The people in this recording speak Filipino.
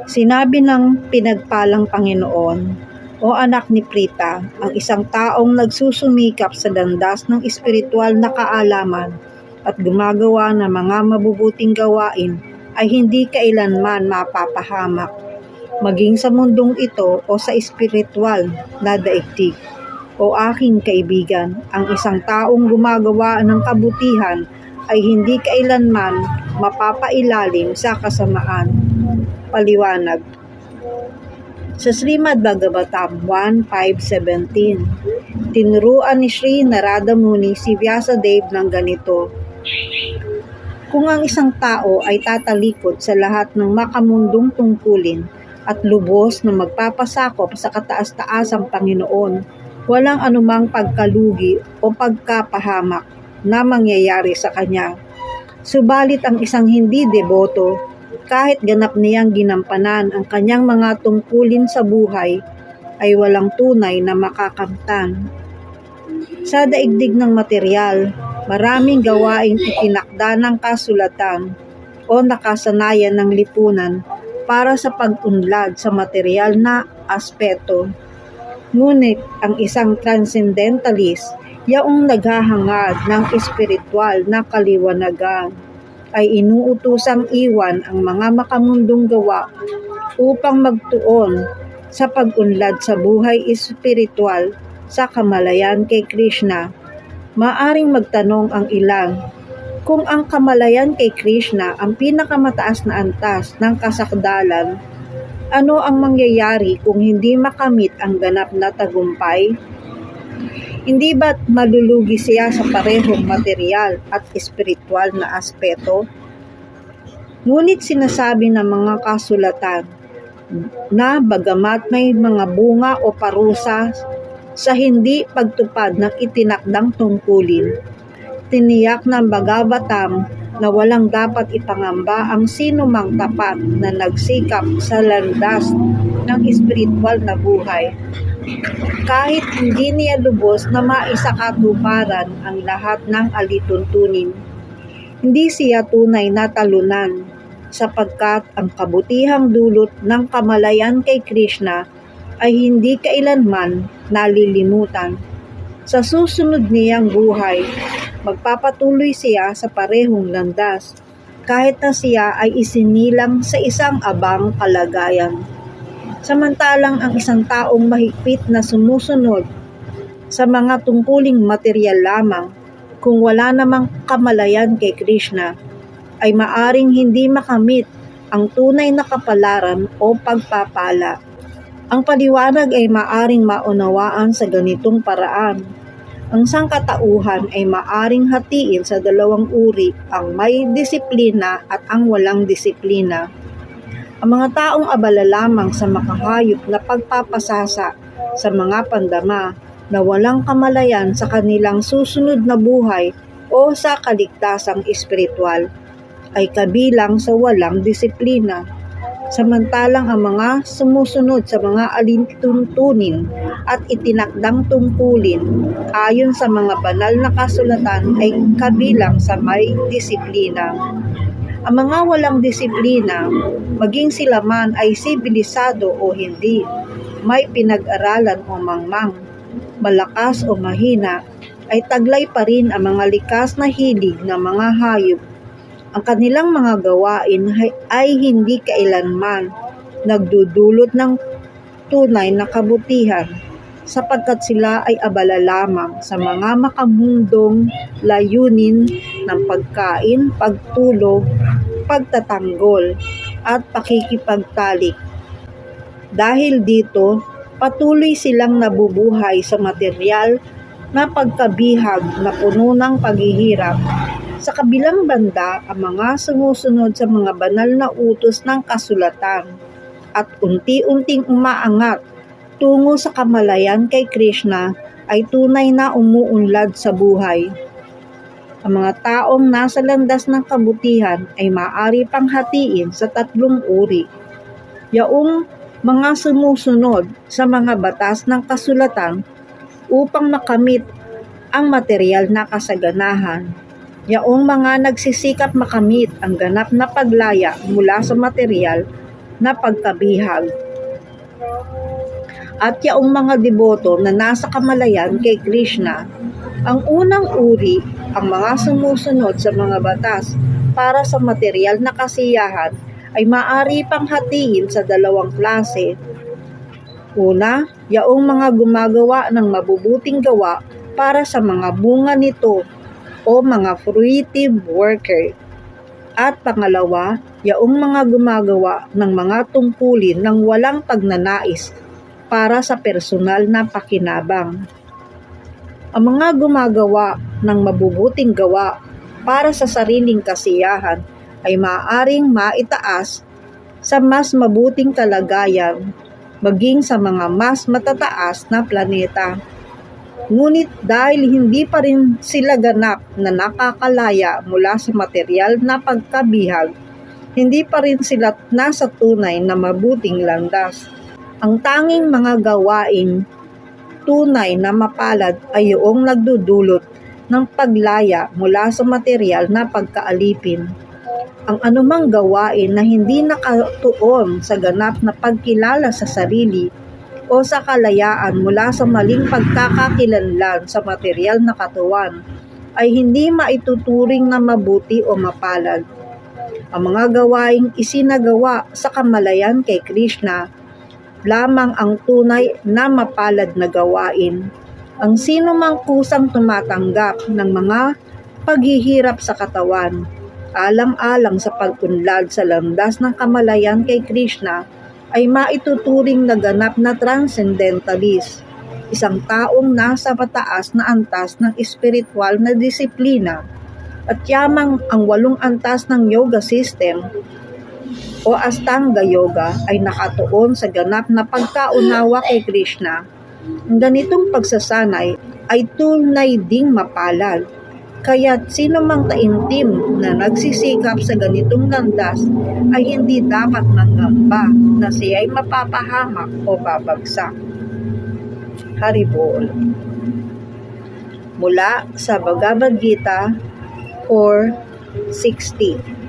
Sinabi ng pinagpalang Panginoon, "O anak ni Prita, ang isang taong nagsusumikap sa landas ng espiritual na kaalaman at gumagawa ng mga mabubuting gawain ay hindi kailanman mapapahamak, maging sa mundong ito o sa espiritual na daigdig. O aking kaibigan, ang isang taong gumagawa ng kabutihan ay hindi kailanman mapapailalim sa kasamaan." Paliwanag sa Srimad Bhagavatam 1.5.17, tinuruan ni Sri Narada Muni si Vyasadeva ng ganito: kung ang isang tao ay tatalikod sa lahat ng makamundong tungkulin at lubos na magpapasakop sa kataas-taasang Panginoon, walang anumang pagkalugi o pagkapahamak na mangyayari sa kanya. Subalit ang isang hindi deboto, kahit ganap niyang ginampanan ang kanyang mga tungkulin sa buhay, ay walang tunay na makakamtan. Sa daigdig ng material, maraming gawaing itinakda ng kasulatan o nakasanayan ng lipunan para sa pag-unlad sa material na aspeto. Ngunit ang isang transcendentalist, yaong naghahangad ng espiritual na kaliwanagan, ay inuutusang iwan ang mga makamundong gawa upang magtuon sa pag-unlad sa buhay espiritual sa kamalayan kay Krishna. Maaring magtanong ang ilan, kung ang kamalayan kay Krishna ang pinakamataas na antas ng kasakdalan, ano ang mangyayari kung hindi makamit ang ganap na tagumpay? Hindi ba't malulugi siya sa parehong material at espiritual na aspeto? Ngunit sinasabi ng mga kasulatan na bagamat may mga bunga o parusa sa hindi pagtupad ng itinakdang tungkulin, tiniyak ng Bhagavatam na walang dapat ipangamba ang sinumang tapat na nagsikap sa landas ng espiritual na buhay, kahit hindi niya lubos na maisakatuparan ang lahat ng alituntunin. Hindi siya tunay na talunan, sapagkat ang kabutihang dulot ng kamalayan kay Krishna ay hindi kailanman nalilimutan. Sa susunod niyang buhay, magpapatuloy siya sa parehong landas, kahit na siya ay isinilang sa isang abang kalagayan. Samantalang ang isang taong mahigpit na sumusunod sa mga tungkuling material lamang, kung wala namang kamalayan kay Krishna, ay maaring hindi makamit ang tunay na kapalaran o pagpapala. Ang paliwanag ay maaring maunawaan sa ganitong paraan. Ang sangkatauhan ay maaring hatiin sa dalawang uri, ang may disiplina at ang walang disiplina. Ang mga taong abala lamang sa makahayop na pagpapasasa sa mga pandama na walang kamalayan sa kanilang susunod na buhay o sa kaligtasang espiritual ay kabilang sa walang disiplina. Samantalang ang mga sumusunod sa mga alintuntunin at itinakdang tungkulin ayon sa mga banal na kasulatan ay kabilang sa may disiplina. Ang mga walang disiplina, maging sila man ay sibilisado o hindi, may pinag-aralan o mangmang, malakas o mahina, ay taglay pa rin ang mga likas na hilig ng mga hayop. Ang kanilang mga gawain ay hindi kailanman nagdudulot ng tunay na kabutihan, sapagkat sila ay abala lamang sa mga makamundong layunin ng pagkain, pagtulog, pagtatanggol, at pakikipagtalik. Dahil dito, patuloy silang nabubuhay sa material na pagkabihag na puno ng paghihirap. Sa kabilang banda, ang mga sumusunod sa mga banal na utos ng kasulatan at unti-unting umaangat tungo sa kamalayan kay Krishna ay tunay na umuunlad sa buhay. Ang mga taong nasa landas ng kabutihan ay maaari pang hatiin sa tatlong uri. Yaong mga sumusunod sa mga batas ng kasulatan upang makamit ang material na kasaganahan. Yaong mga nagsisikap makamit ang ganap na paglaya mula sa material na pagkabihag. At yaong mga deboto na nasa kamalayan kay Krishna, ang unang uri, ang mga sumusunod sa mga batas para sa material na kasiyahan ay maaari pang hatiin sa dalawang klase. Una, yaong mga gumagawa ng mabubuting gawa para sa mga bunga nito o mga fruitive worker. At pangalawa, yaong mga gumagawa ng mga tungkulin ng walang pagnanais para sa personal na pakinabang. Ang mga gumagawa ng mabubuting gawa para sa sariling kasiyahan ay maaaring maitaas sa mas mabuting kalagayan maging sa mga mas matataas na planeta. Ngunit dahil hindi pa rin sila ganap na nakakalaya mula sa material na pagkabihag, hindi pa rin sila nasa tunay na mabuting landas. Ang tanging mga gawain tunay na mapalad ay yung nagdudulot ng paglaya mula sa material na pagkaalipin. Ang anumang gawain na hindi nakatuon sa ganap na pagkilala sa sarili o sa kalayaan mula sa maling pagkakakilanlan sa material na katawan ay hindi maituturing na mabuti o mapalad. Ang mga gawaing isinagawa sa kamalayan kay Krishna lamang ang tunay na mapalad na gawain. Ang sino mang kusang tumatanggap ng mga paghihirap sa katawan, alang-alang sa pag-unlad sa landas ng kamalayan kay Krishna, ay maituturing na ganap na transcendentalist, isang taong nasa mataas na antas ng espiritual na disiplina, at yamang ang 8 antas ng yoga system o Astanga Yoga ay nakatuon sa ganap na pagkaunawa kay Krishna. Ang ganitong pagsasanay ay tunay ding mapalad. Kaya't sino mang taimtim na nagsisikap sa ganitong landas ay hindi dapat manggamba na siya ay mapapahamak o babagsak. Haribol. Mula sa Bhagavad Gita 4:60.